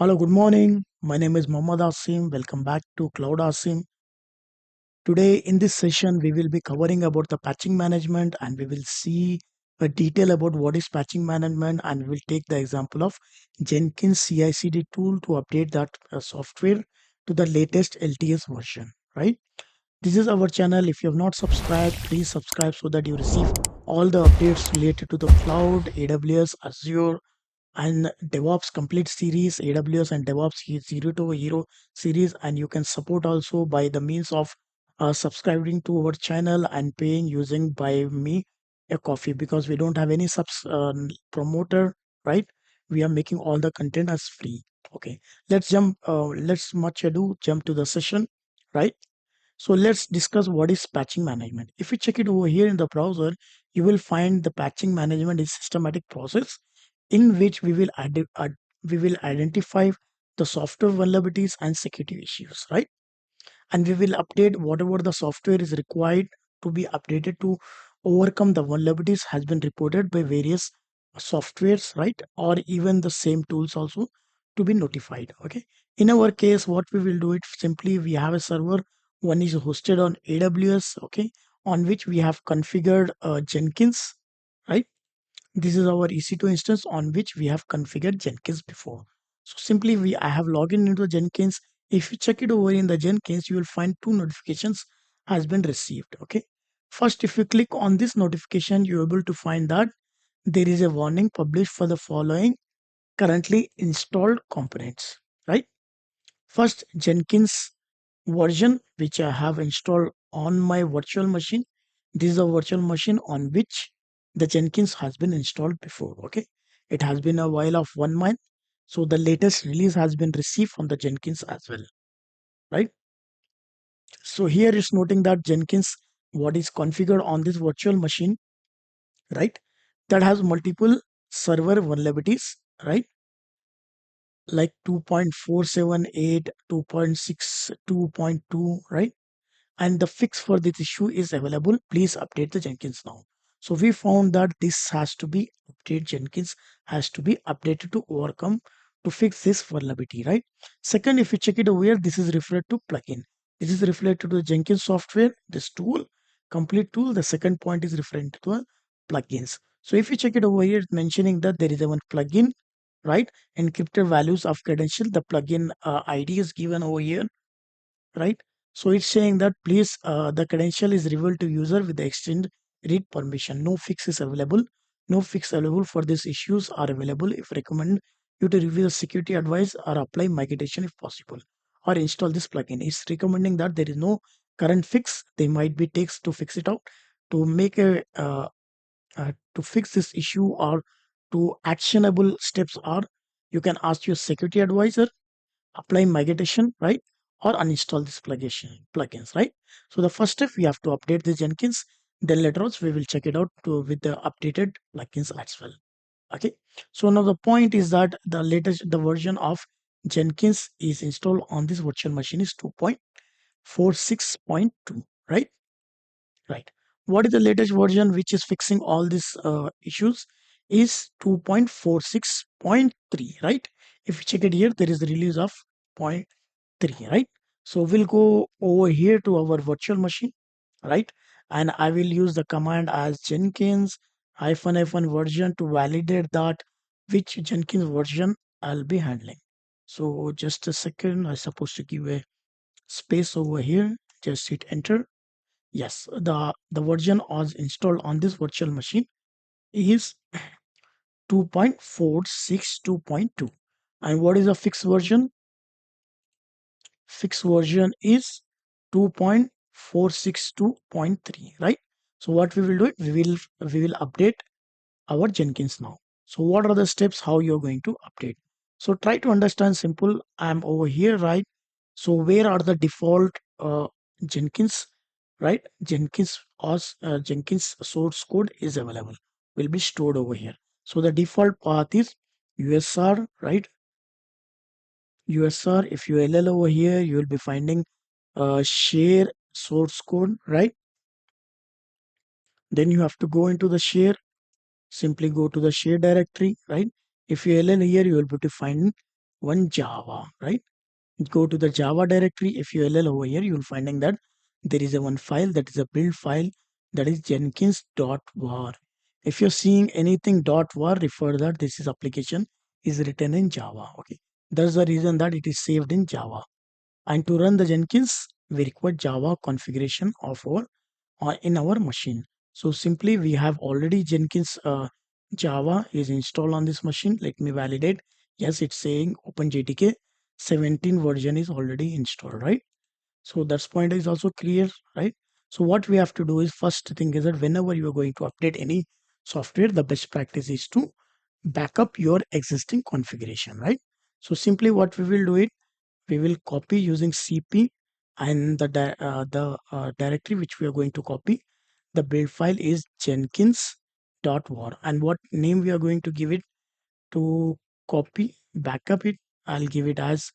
Hello, good morning. My name is Mohammad Asim. Welcome back to Cloud Asim. Today in this session, we will be covering about the patching management and we will see a detail about what is patching management and we will take the example of Jenkins CI/CD tool to update that software to the latest LTS version, right? This is our channel. If you have not subscribed, please subscribe so that you receive all the updates related to the cloud, AWS, Azure, and DevOps complete series, AWS and DevOps zero to hero series, and you can support also by the means of subscribing to our channel and paying using buy me a coffee because we don't have any promoter, right? We are making all the content as free. Okay, let's jump. Let's much ado jump to the session, right? So let's discuss what is patching management. If you check it over here in the browser, you will find the patching management is systematic process in which we will identify the software vulnerabilities and security issues, right? And we will update whatever the software is required to be updated to overcome the vulnerabilities has been reported by various softwares, right? Or even the same tools also to be notified. Okay, in our case what we will do it simply, we have a server, one is hosted on AWS, okay, on which we have configured Jenkins, right? This is our EC2 instance on which we have configured Jenkins before. So simply I have logged in into Jenkins. If you check it over in the Jenkins, you will find two notifications has been received. Okay. First, if you click on this notification, you're able to find that there is a warning published for the following currently installed components, right? First, Jenkins version which I have installed on my virtual machine. This is a virtual machine on which the Jenkins has been installed before. Okay, it has been a while of 1 month, so the latest release has been received from the Jenkins as well, right? So here is noting that Jenkins what is configured on this virtual machine, right? That has multiple server vulnerabilities, right? Like 2.478, 2.6, 2.2, right? And the fix for this issue is available. Please update the Jenkins now. So we found that this has to be updated. Jenkins has to be updated to overcome to fix this vulnerability, right? Second, if you check it over here, this is referred to plugin. This is referred to the Jenkins software, this tool, complete tool. The second point is referring to the plugins. So if you check it over here, it's mentioning that there is a one plugin, right? Encrypted values of credential. The plugin ID is given over here, right? So it's saying that please the credential is revealed to user with the extended read permission. No fix is available. No fix available for these issues are available. If recommend you to review the security advice or apply migration if possible, or install this plugin. It's recommending that there is no current fix. They might be takes to fix it out to make a to fix this issue or to actionable steps are you can ask your security advisor, apply migration, right? Or uninstall this plugins, right? So the first step we have to update the Jenkins. Then later on we will check it out to with the updated plugins as well. Okay. So now the point is that the version of Jenkins is installed on this virtual machine is 2.46.2, right? Right. What is the latest version which is fixing all these issues is 2.46.3, right? If you check it here, there is the release of point 3, right? So we'll go over here to our virtual machine, right? And I will use the command as Jenkins hyphen version to validate that which Jenkins version I'll be handling. So just a second, I supposed to give a space over here. Just hit enter. Yes, the version was installed on this virtual machine is 2.462.2. And what is the fixed version? Fixed version is 2.462.3, right? So what we will do it, we will update our Jenkins now. So what are the steps how you're going to update? So try to understand simple. I'm over here, right? So where are the default Jenkins, right? Jenkins source code is available, will be stored over here. So the default path is USR, right? USR. If you LL over here, you will be finding share source code, right? Then you have to go into the share. Simply go to the share directory, right? If you LL here, you will be to find one Java, right? Go to the Java directory. If you ll over here, you'll finding that there is a one file, that is a build file, that is jenkins.var. If you're seeing anything .var, refer that this is application is written in Java. Okay, that's the reason that it is saved in Java. And to run the Jenkins, we require Java configuration of our in our machine. So simply we have already Jenkins Java is installed on this machine. Let me validate. Yes, it's saying OpenJDK 17 version is already installed, right? So that's point is also clear, right? So what we have to do is, first thing is that whenever you are going to update any software, the best practice is to back up your existing configuration, right? So simply what we will do it, we will copy using CP, and the directory which we are going to copy, the build file is jenkins.var, and what name we are going to give it to copy backup it, I'll give it as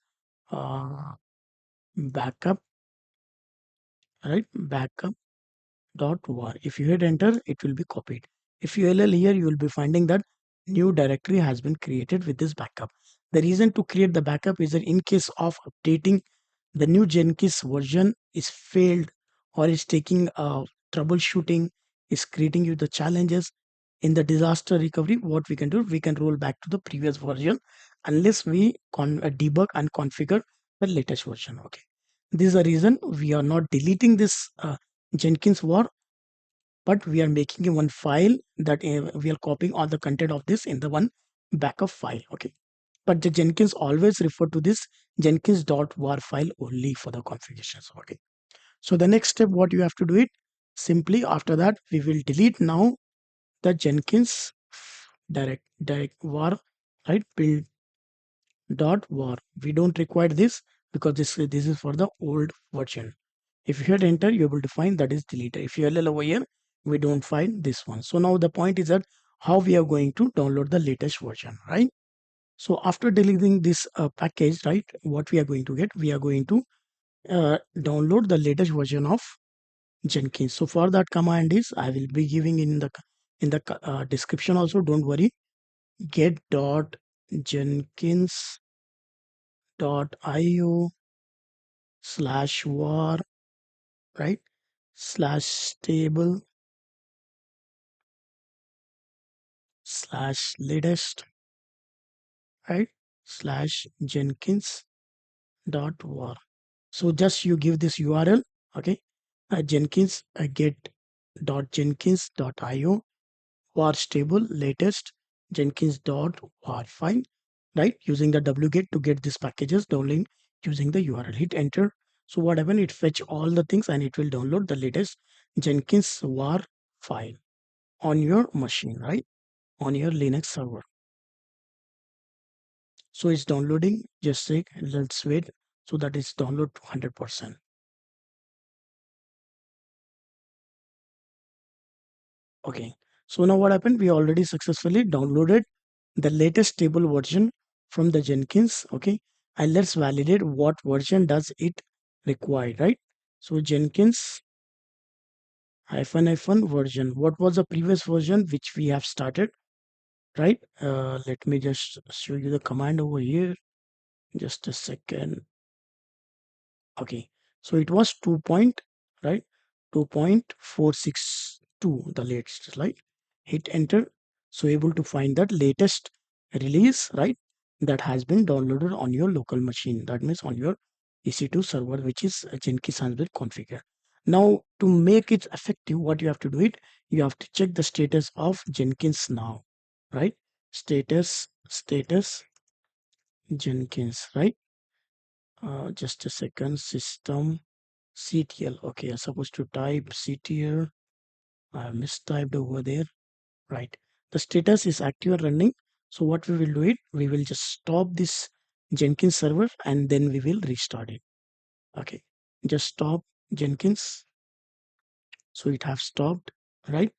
backup, right? Backup.var. If you hit enter, it will be copied. If you ll here, you will be finding that new directory has been created with this backup. The reason to create the backup is that in case of updating, the new Jenkins version is failed or is taking troubleshooting, is creating you the challenges in the disaster recovery. What we can do, we can roll back to the previous version unless we debug and configure the latest version. Okay, this is the reason we are not deleting this Jenkins war, but we are making a one file that we are copying all the content of this in the one backup file. Okay, but the Jenkins always refer to this jenkins.var file only for the configurations. Okay, so the next step what you have to do it, simply after that we will delete now the Jenkins direct var, right? Build dot var, we don't require this because this is for the old version. If you hit enter, you're able to find that is deleted. If you ll over here, we don't find this one. So now the point is that how we are going to download the latest version, right? So after deleting this package, right, what we are going to get, we are going to download the latest version of Jenkins. So for that command is, I will be giving in the description also. Don't worry. Get dot jenkins dot io slash var, right, slash stable slash latest, right, slash jenkins dot var. So just you give this URL, okay, Jenkins get dot jenkins dot io var stable latest jenkins dot var file, right, using the wget to get these packages download using the URL. Hit enter. So what happen? It fetch all the things and it will download the latest Jenkins var file on your machine, right, on your Linux server. So it's downloading. Just say let's wait so that it's download to 100%. Okay. So now what happened? We already successfully downloaded the latest stable version from the Jenkins. Okay. And let's validate what version does it require, right? So Jenkins hyphen version. What was the previous version which we have started, right? Let me just show you the command over here. Just a second. Okay, so it was 2 point, right, 2.462 the latest, right? Hit enter. So able to find that latest release, right, that has been downloaded on your local machine, that means on your EC2 server, which is Jenkins has been configured. Now to make it effective, what you have to do it, you have to check the status of Jenkins now, right? Status Jenkins, right? Just a second. System CTL. Okay, I'm supposed to type CTL. I mistyped over there. Right. The status is active and running. So what we will do it, we will just stop this Jenkins server and then we will restart it. Okay. Just stop Jenkins. So it have stopped. Right.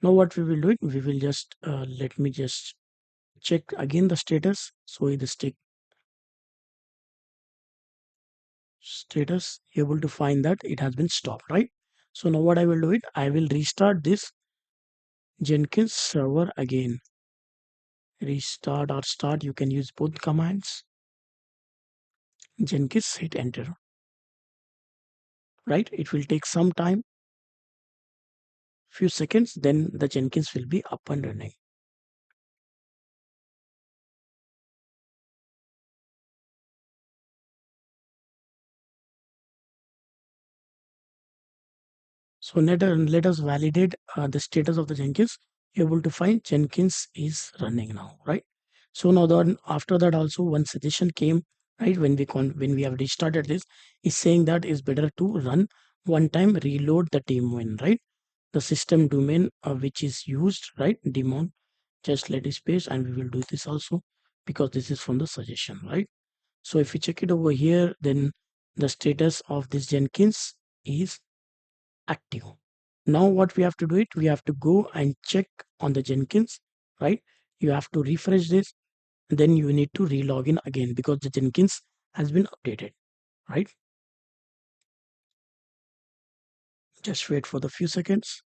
Now what we will do it, we will just let me just check again the status. So the status, able to find that it has been stopped, right? So now what I will do it, I will restart this Jenkins server again. restart or start, you can use both commands. Jenkins, hit enter, right? It will take some time, few seconds, then the Jenkins will be up and running. So let us validate the status of the Jenkins. You're able to find Jenkins is running now, right? So now then after that also one suggestion came, right? When we have restarted this, is saying that it's better to run one time reload the daemon, right? The system domain which is used, right? Daemon. Just let it space and we will do this also because this is from the suggestion, right? So if we check it over here, then the status of this Jenkins is active. Now what we have to do it, we have to go and check on the Jenkins, right? You have to refresh this, then you need to relog in again because the Jenkins has been updated, right? Just wait for the few seconds.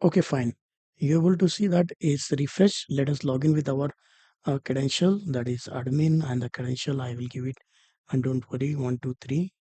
Okay, fine. You're able to see that is refresh. Let us log in with our credential, that is admin, and the credential I will give it. And don't worry, 123.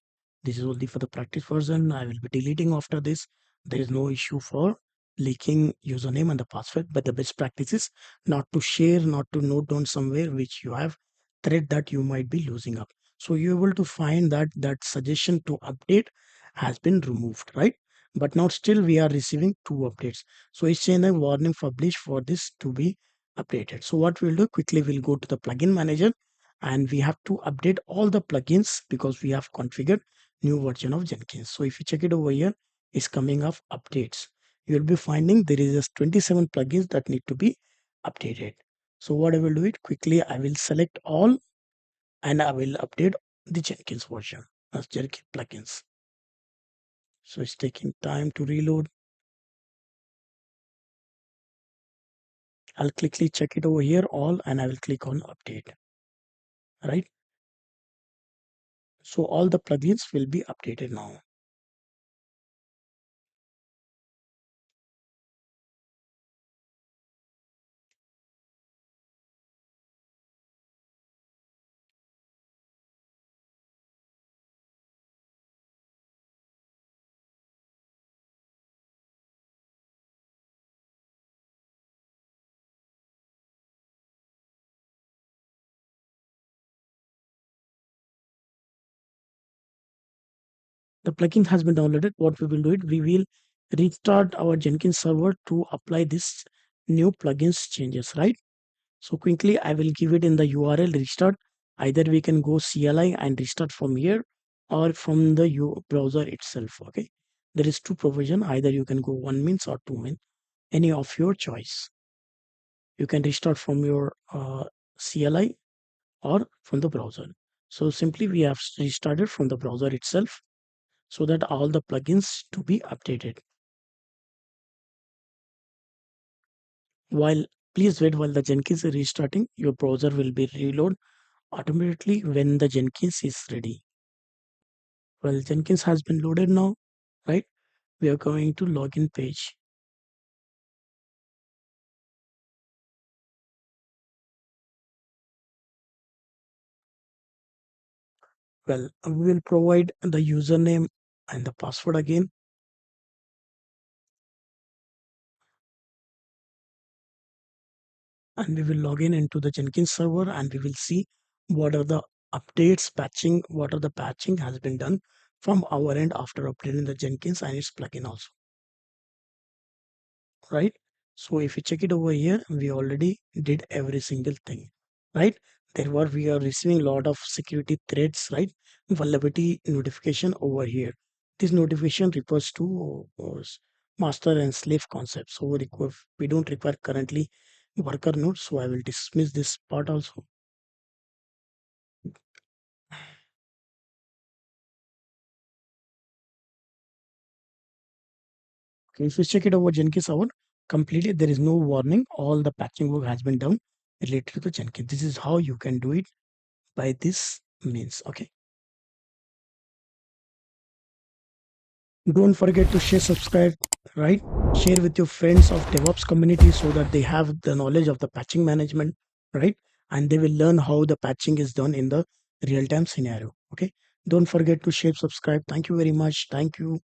This is only for the practice version. I will be deleting after this. There is no issue for leaking username and the password, but the best practice is not to share, not to note down somewhere which you have thread that you might be losing up. So you're able to find that that suggestion to update has been removed, right? But now still we are receiving two updates. So it's saying a warning published for this to be updated. So what we'll do quickly, we'll go to the plugin manager and we have to update all the plugins because we have configured new version of Jenkins. So if you check it over here, it's coming up updates. You'll be finding there is just 27 plugins that need to be updated. So what I will do it quickly, I will select all and I will update the Jenkins version as Jenkins plugins. So it's taking time to reload. I'll quickly check it over here all and I will click on update, right? So all the plugins will be updated now. The plugin has been downloaded. What we will do it, we will restart our Jenkins server to apply this new plugins changes, right? So quickly, I will give it in the URL restart. Either we can go CLI and restart from here or from the browser itself. Okay. There is two provision. Either you can go one means or two means, any of your choice. You can restart from your CLI or from the browser. So simply we have restarted from the browser itself so that all the plugins to be updated. While please wait while the Jenkins is restarting, your browser will be reload automatically when the Jenkins is ready. Well, Jenkins has been loaded now, right? We are going to login page. Well, we will provide the username and the password again. And we will log in into the Jenkins server and we will see what are the updates, patching, what are the patching has been done from our end after updating the Jenkins and its plugin also, right? So if you check it over here, we already did every single thing, right? We are receiving a lot of security threats, right? Vulnerability notification over here. This notification refers to master and slave concepts. So we don't require currently worker node. So I will dismiss this part also. Okay, if you check it over Jenkins server, completely there is no warning. All the patching work has been done related to the Jenkins. This is how you can do it by this means. Okay. Don't forget to share, subscribe, right? Share with your friends of DevOps community so that they have the knowledge of the patching management, right? And they will learn how the patching is done in the real time scenario. Okay. Don't forget to share, subscribe. Thank you very much. Thank you.